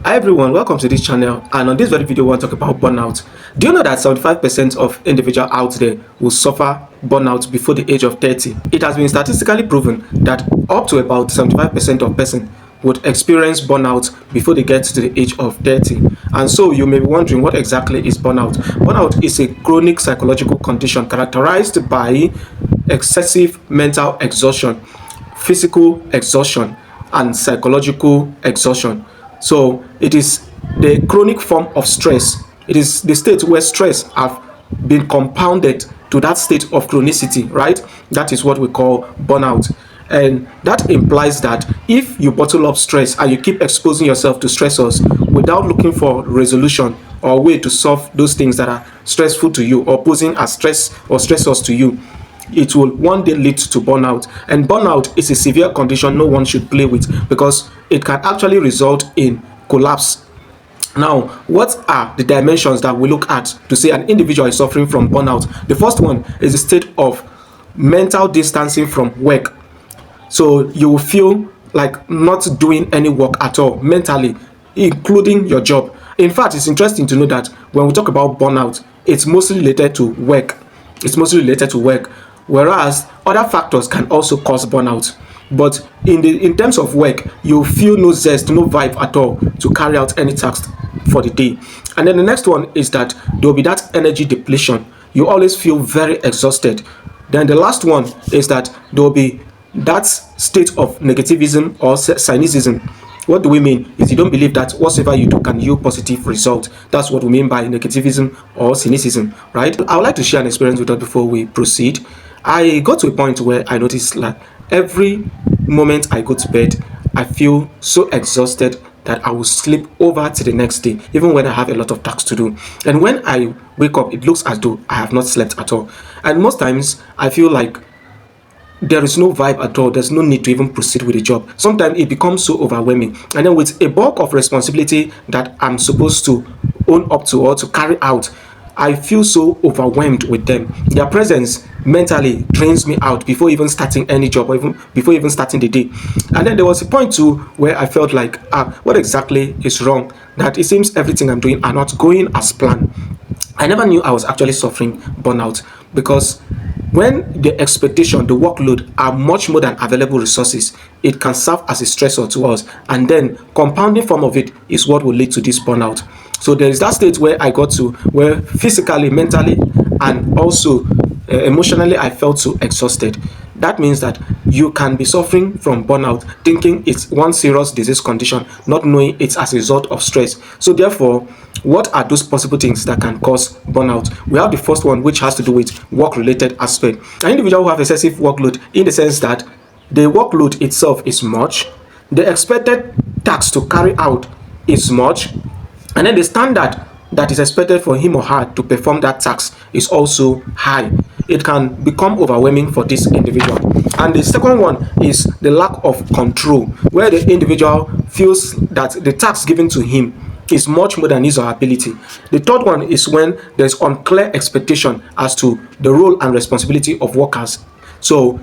Hi everyone, welcome to this channel, and on this very video we want to talk about burnout. Do you know that 75% of individuals out there will suffer burnout before the age of 30? It has been statistically proven that up to about 75% of persons would experience burnout before they get to the age of 30. And so you may be wondering, what exactly is burnout? Burnout is a chronic psychological condition characterized by excessive mental exhaustion, physical exhaustion, and psychological exhaustion. So it is the chronic form of stress. It is the state where stress have been compounded to that state of chronicity, right? That is what we call burnout. And that implies that if you bottle up stress and you keep exposing yourself to stressors without looking for resolution or way to solve those things that are stressful to you or posing as stress or stressors to you, it will one day lead to burnout. And burnout is a severe condition no one should play with, because it can actually result in collapse. Now, what are the dimensions that we look at to say an individual is suffering from burnout? The first one is the state of mental distancing from work. So you will feel like not doing any work at all mentally, including your job. In fact, it's interesting to know that when we talk about burnout, it's mostly related to work. Whereas other factors can also cause burnout. But in terms of work, you feel no zest, no vibe at all to carry out any task for the day. And then the next one is that there will be that energy depletion. You always feel very exhausted. Then the last one is that there will be that state of negativism or cynicism. What do we mean? Is you don't believe that whatever you do can yield positive result. That's what we mean by negativism or cynicism, right? I would like to share an experience with us before we proceed. I got to a point where I noticed like every moment I go to bed, I feel so exhausted that I will sleep over to the next day, even when I have a lot of tasks to do. And when I wake up, it looks as though I have not slept at all. And most times, I feel like there is no vibe at all. There's no need to even proceed with the job. Sometimes it becomes so overwhelming. And then with a bulk of responsibility that I'm supposed to own up to or to carry out, I feel so overwhelmed with them. Their presence mentally drains me out before even starting any job or even before even starting the day. And then there was a point too where I felt like, what exactly is wrong? That it seems everything I'm doing are not going as planned. I never knew I was actually suffering burnout, because when the expectation, the workload are much more than available resources, it can serve as a stressor to us. And then compounding form of it is what will lead to this burnout. So there is that state where I got to where physically, mentally, and also emotionally I felt so exhausted. That means that you can be suffering from burnout thinking it's one serious disease condition, not knowing it's as a result of stress. So therefore, what are those possible things that can cause burnout? We have the first one, which has to do with work-related aspect. An individual who have excessive workload, in the sense that the workload itself is much, the expected task to carry out is much, and then the standard that is expected for him or her to perform that task is also high. It can become overwhelming for this individual. And the second one is the lack of control, where the individual feels that the task given to him is much more than his or her ability. The third one is when there's unclear expectation as to the role and responsibility of workers. So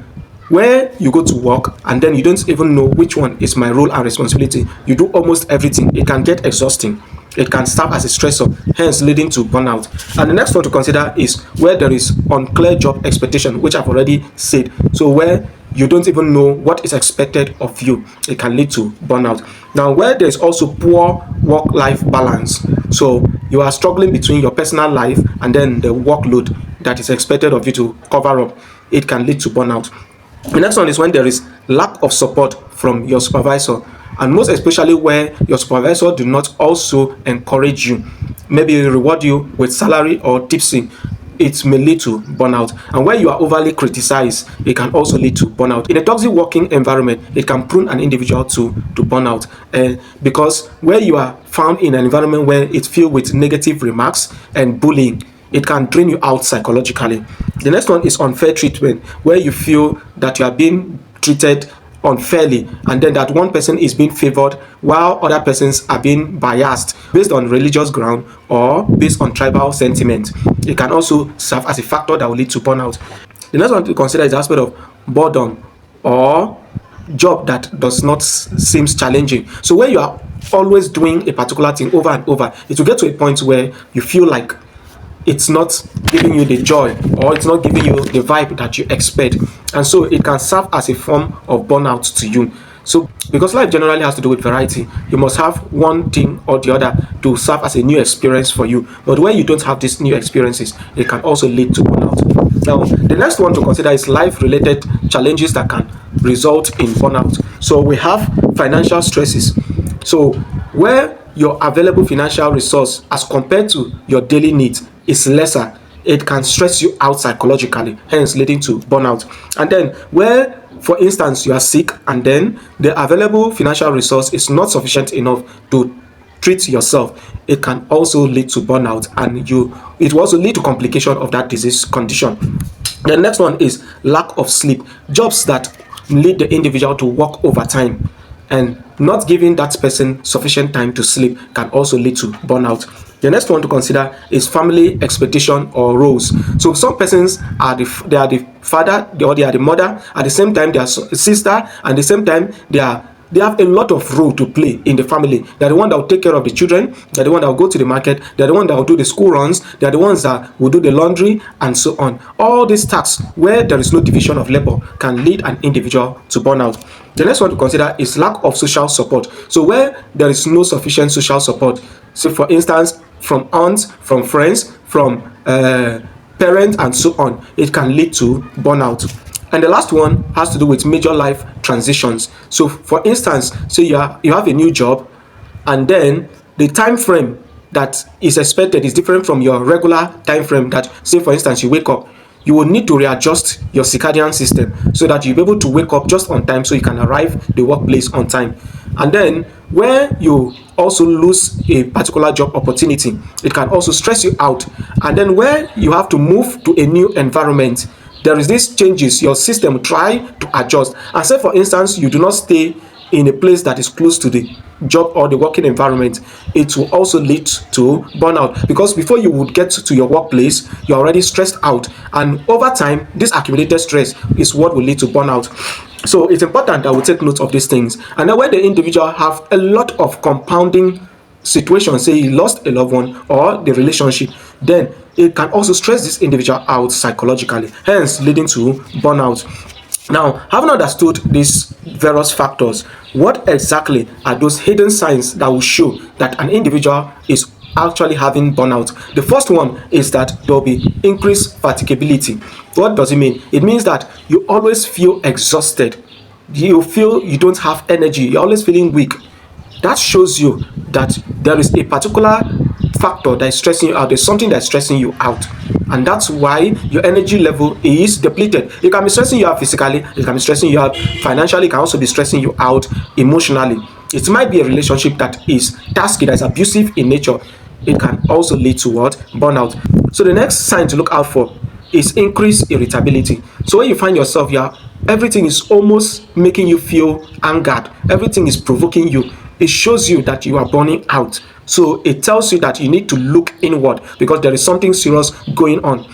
where you go to work and then you don't even know which one is my role and responsibility, you do almost everything. It can get exhausting. It can serve as a stressor, hence leading to burnout. And the next one to consider is where there is unclear job expectation, which I've already said. So where you don't even know what is expected of you, it can lead to burnout. Now, where there's also poor work-life balance, so you are struggling between your personal life and then the workload that is expected of you to cover up, it can lead to burnout. The next one is when there is lack of support from your supervisor, and most especially where your supervisor do not also encourage you, maybe reward you with salary or tipsing, it may lead to burnout. And where you are overly criticized, it can also lead to burnout. In a toxic working environment, it can prune an individual to burnout, because where you are found in an environment where it's filled with negative remarks and bullying, it can drain you out psychologically. The next one is unfair treatment, where you feel that you are being treated unfairly, and then that one person is being favored while other persons are being biased based on religious ground or based on tribal sentiment. It can also serve as a factor that will lead to burnout. The next one to consider is the aspect of boredom or job that does not seems challenging. So when you are always doing a particular thing over and over, it will get to a point where you feel like it's not giving you the joy, or it's not giving you the vibe that you expect, and so it can serve as a form of burnout to you. So because life generally has to do with variety, you must have one thing or the other to serve as a new experience for you. But when you don't have these new experiences, it can also lead to burnout. Now, the next one to consider is life-related challenges that can result in burnout. So we have financial stresses. So where your available financial resource as compared to your daily needs is lesser, it can stress you out psychologically, hence leading to burnout. And then where, for instance, you are sick and then the available financial resource is not sufficient enough to treat yourself, it can also lead to burnout, and it will also lead to complication of that disease condition. The next one is lack of sleep. Jobs that lead the individual to work overtime and not giving that person sufficient time to sleep can also lead to burnout. The next one to consider is family expectation or roles. So some persons are they are the father, or they are the mother, at the same time they are sister, and at the same time they have a lot of role to play in the family. They're the one that will take care of the children, they're the one that will go to the market, they're the one that will do the school runs, they're the ones that will do the laundry, and so on. All these tasks where there is no division of labor can lead an individual to burnout. The next one to consider is lack of social support. So where there is no sufficient social support, so for instance, from aunts, from friends, from parents, and so on, it can lead to burnout. And the last one has to do with major life transitions. So for instance, say you have a new job, and then the time frame that is expected is different from your regular time frame. That, say for instance, you wake up, you will need to readjust your circadian system so that you'll be able to wake up just on time so you can arrive the workplace on time. And then where you also lose a particular job opportunity, it can also stress you out. And then where you have to move to a new environment, there is these changes, your system try to adjust. And say for instance, you do not stay in a place that is close to the job or the working environment, it will also lead to burnout, because before you would get to your workplace, you're already stressed out, and over time this accumulated stress is what will lead to burnout. So it's important that we take note of these things. And then when the individual have a lot of compounding situations, say he lost a loved one or the relationship, then it can also stress this individual out psychologically, hence leading to burnout. Now, having understood these various factors, what exactly are those hidden signs that will show that an individual is actually having burnout? The first one is that there will be increased fatigability. What does it mean? It means that you always feel exhausted. You feel you don't have energy. You're always feeling weak. That shows you that there is a particular factor that is stressing you out. There's something that's stressing you out, and that's why your energy level is depleted. It can be stressing you out physically, it can be stressing you out financially, it can also be stressing you out emotionally. It might be a relationship that is tasky, that is abusive in nature. It can also lead to what? Burnout. So the next sign to look out for is increased irritability. So when you find yourself here, everything is almost making you feel angered, everything is provoking you, it shows you that you are burning out. So it tells you that you need to look inward because there is something serious going on.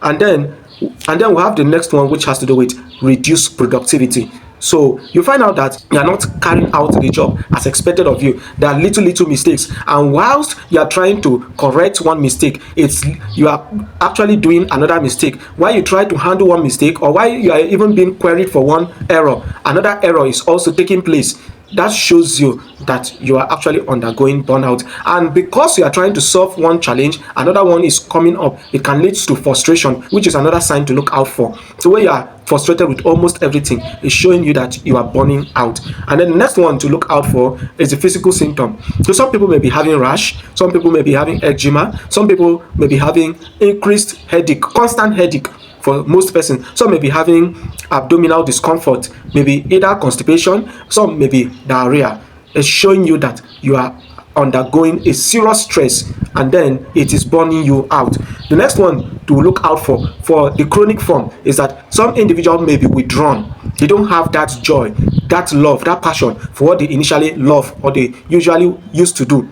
And then we have the next one, which has to do with reduced productivity. So you find out that you are not carrying out the job as expected of you. There are little mistakes, and whilst you are trying to correct one mistake, you are actually doing another mistake. While you try to handle one mistake, or while you are even being queried for one error, another error is also taking place. That shows you that you are actually undergoing burnout. And because you are trying to solve one challenge, another one is coming up. It can lead to frustration, which is another sign to look out for. So when you are frustrated with almost everything, it's showing you that you are burning out. And then the next one to look out for is the physical symptom. So some people may be having rash, some people may be having eczema, some people may be having increased headache, constant headache. For most persons, some may be having abdominal discomfort, maybe either constipation, some may be diarrhea. It's showing you that you are undergoing a serious stress, and then it is burning you out. The next one to look out for the chronic form is that some individual may be withdrawn. They don't have that joy, that love, that passion for what they initially love or they usually used to do.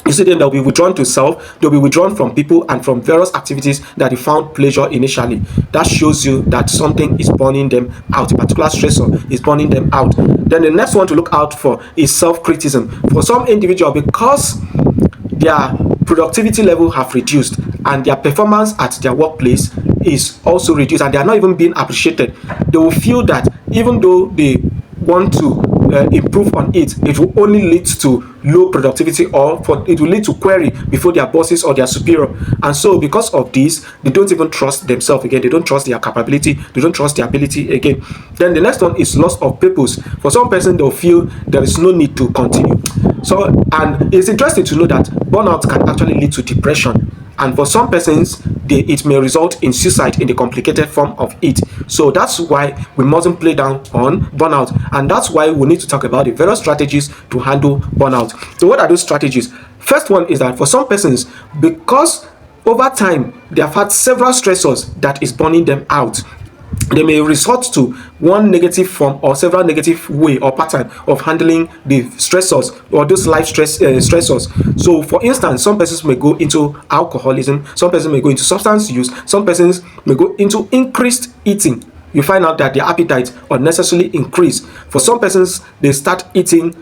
You see them, they'll be withdrawn to self, they'll be withdrawn from people and from various activities that they found pleasure initially. That shows you that something is burning them out, a particular stressor is burning them out. Then the next one to look out for is self-criticism. For some individual, because their productivity level have reduced and their performance at their workplace is also reduced and they are not even being appreciated, they will feel that even though they want to improve on it, it will only lead to low productivity, or it will lead to query before their bosses or their superior. And so because of this, they don't even trust themselves again, they don't trust their capability, they don't trust their ability again. Then the next one is loss of purpose. For some person, they'll feel there is no need to continue. So, and it's interesting to know that burnout can actually lead to depression, and for some persons it may result in suicide in the complicated form of it. So that's why we mustn't play down on burnout, and that's why we need to talk about the various strategies to handle burnout. So what are those strategies? First one is that for some persons, because over time they have had several stressors that is burning them out, they may resort to one negative form or several negative way or pattern of handling the stressors or those life stressors. So for instance, some persons may go into alcoholism, some persons may go into substance use, some persons may go into increased eating. You find out that their appetite unnecessarily increase. For some persons, they start eating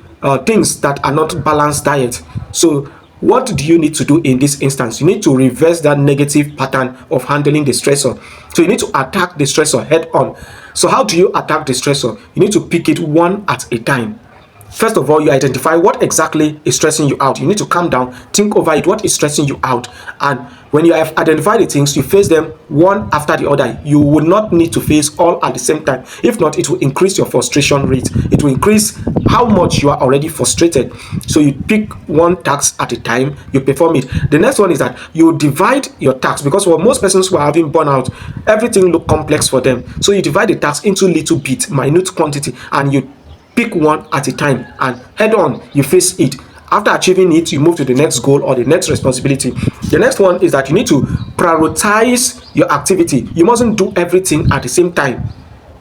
things that are not balanced diet. So what do you need to do in this instance? You need to reverse that negative pattern of handling the stressor. So you need to attack the stressor head on. So how do you attack the stressor? You need to pick it one at a time. First of all, you identify what exactly is stressing you out. You need to calm down, think over it, what is stressing you out. And when you have identified the things, you face them one after the other. You will not need to face all at the same time. If not, it will increase your frustration rate. It will increase how much you are already frustrated. So you pick one task at a time, you perform it. The next one is that you divide your tasks, because for most persons who are having burnout, everything looks complex for them. So you divide the task into little bits, minute quantity, and you pick one at a time and head on, you face it. After achieving it, you move to the next goal or the next responsibility. The next one is that you need to prioritize your activity. You mustn't do everything at the same time.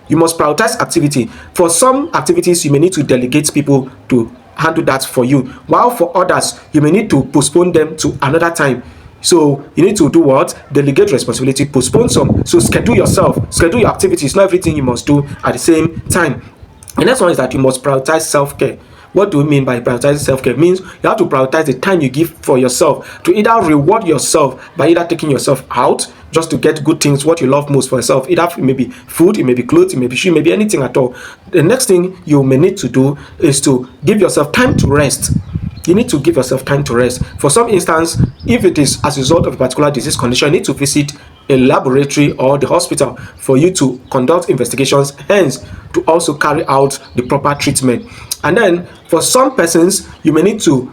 You must prioritize activity. For some activities, you may need to delegate people to handle that for you, while for others, you may need to postpone them to another time. So you need to do what? Delegate responsibility, postpone some. So schedule yourself, schedule your activities. Not everything you must do at the same time. The next one is that you must prioritize self-care. What do we mean by prioritizing self-care? It means you have to prioritize the time you give for yourself, to either reward yourself by either taking yourself out just to get good things, what you love most for yourself. Either it may be food, it may be clothes, it may be shoes, it may be anything at all. The next thing you may need to do is to give yourself time to rest. You need to give yourself time to rest. For some instance, if it is as a result of a particular disease condition, you need to visit a laboratory or the hospital for you to conduct investigations, hence to also carry out the proper treatment. And then for some persons, you may need to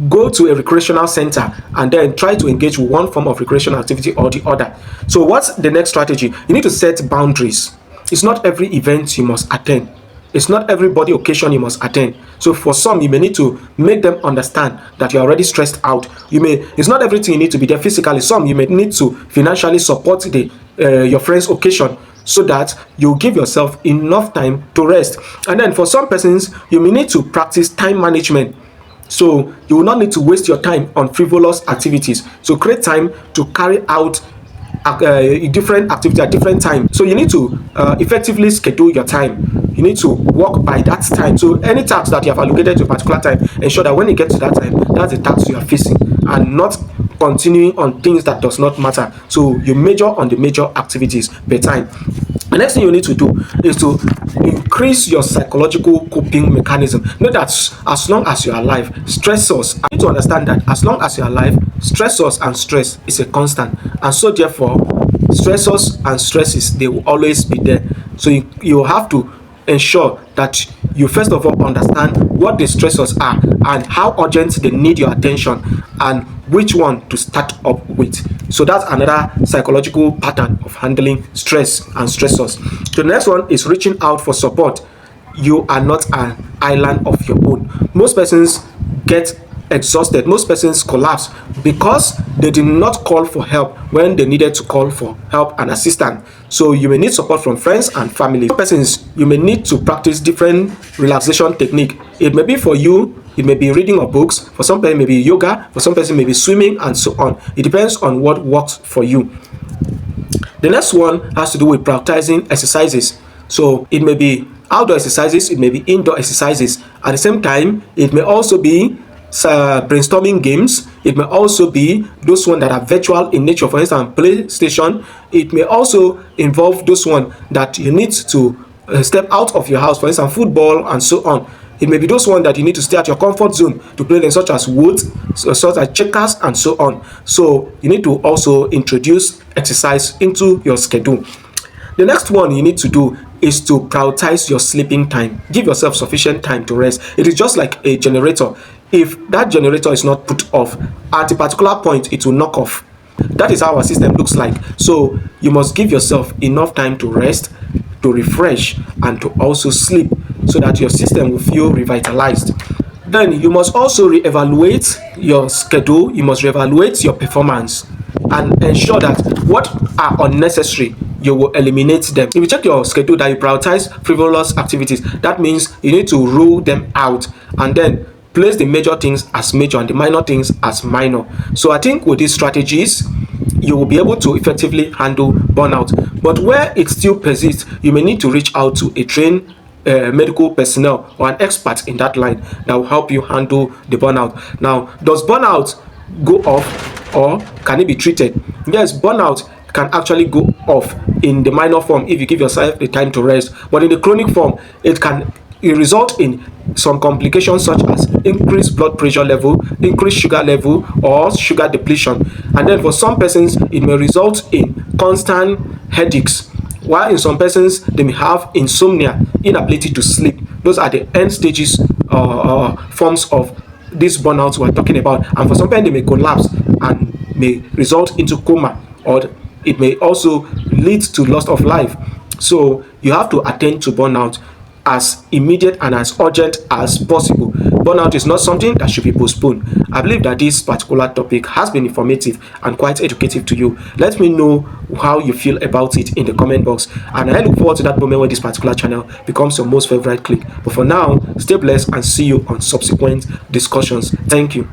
go to a recreational center and then try to engage with one form of recreational activity or the other. So what's the next strategy? You need to set boundaries. It's not every event you must attend. It's not every body occasion you must attend. So for some, you may need to make them understand that you're already stressed out. It's not everything you need to be there physically. Some you may need to financially support your friend's occasion, so that you give yourself enough time to rest. And then for some persons, you may need to practice time management. So you will not need to waste your time on frivolous activities. So create time to carry out different activity at different times. So you need to effectively schedule your time. You need to work by that time. So any task that you have allocated to a particular time, ensure that when you get to that time, that's the task you are facing, and not continuing on things that does not matter. So you major on the major activities per time. The next thing you need to do is to increase your psychological coping mechanism. Know that as long as you are alive, stressors, you need to understand that as long as you are alive, stressors and stress is a constant. And so therefore, stressors and stresses, they will always be there. So you have to ensure that you first of all understand what the stressors are and how urgent they need your attention and which one to start up with. So that's another psychological pattern of handling stress and stressors. The next one is reaching out for support. You are not an island of your own. Most persons get exhausted. Most persons collapse because they did not call for help when they needed to call for help and assistance. So you may need support from friends and family. Persons, you may need to practice different relaxation technique. It may be for you, It may be reading of books. For some person, it may be yoga. For some person, it may be swimming, and so on. It depends on what works for you. The next one has to do with prioritizing exercises. So it may be outdoor exercises, it may be indoor exercises. At the same time, it may also be brainstorming games. It may also be those ones that are virtual in nature, for instance, PlayStation. It may also involve those ones that you need to step out of your house, for instance, football and so on. It may be those ones that you need to stay at your comfort zone to play them, such as woods, such as checkers, and so on. So you need to also introduce exercise into your schedule. The next one you need to do is to prioritize your sleeping time. Give yourself sufficient time to rest. It is just like a generator. If that generator is not put off, at a particular point, it will knock off. That is how our system looks like. So you must give yourself enough time to rest, to refresh, and to also sleep, so that your system will feel revitalized. Then you must also reevaluate your schedule. You must reevaluate your performance and ensure that what are unnecessary, you will eliminate them. If you check your schedule that you prioritize frivolous activities, that means you need to rule them out and then place the major things as major and the minor things as minor. So I think with these strategies, you will be able to effectively handle burnout. But where it still persists, you may need to reach out to a trained medical personnel or an expert in that line that will help you handle the burnout. Now, does burnout go off or can it be treated? Yes, burnout can actually go off in the minor form if you give yourself the time to rest, but in the chronic form, it can result in some complications such as increased blood pressure level, increased sugar level, or sugar depletion. And then for some persons, it may result in constant headaches, while in some persons they may have insomnia, inability to sleep. Those are the end stages, forms of this burnout we're talking about. And for some persons, they may collapse and may result into coma, or it may also lead to loss of life. So you have to attend to burnout as immediate and as urgent as possible. Burnout is not something that should be postponed. I believe that this particular topic has been informative and quite educative to you. Let me know how you feel about it in the comment box, and I look forward to that moment when this particular channel becomes your most favorite click. But for now, stay blessed and see you on subsequent discussions. Thank you.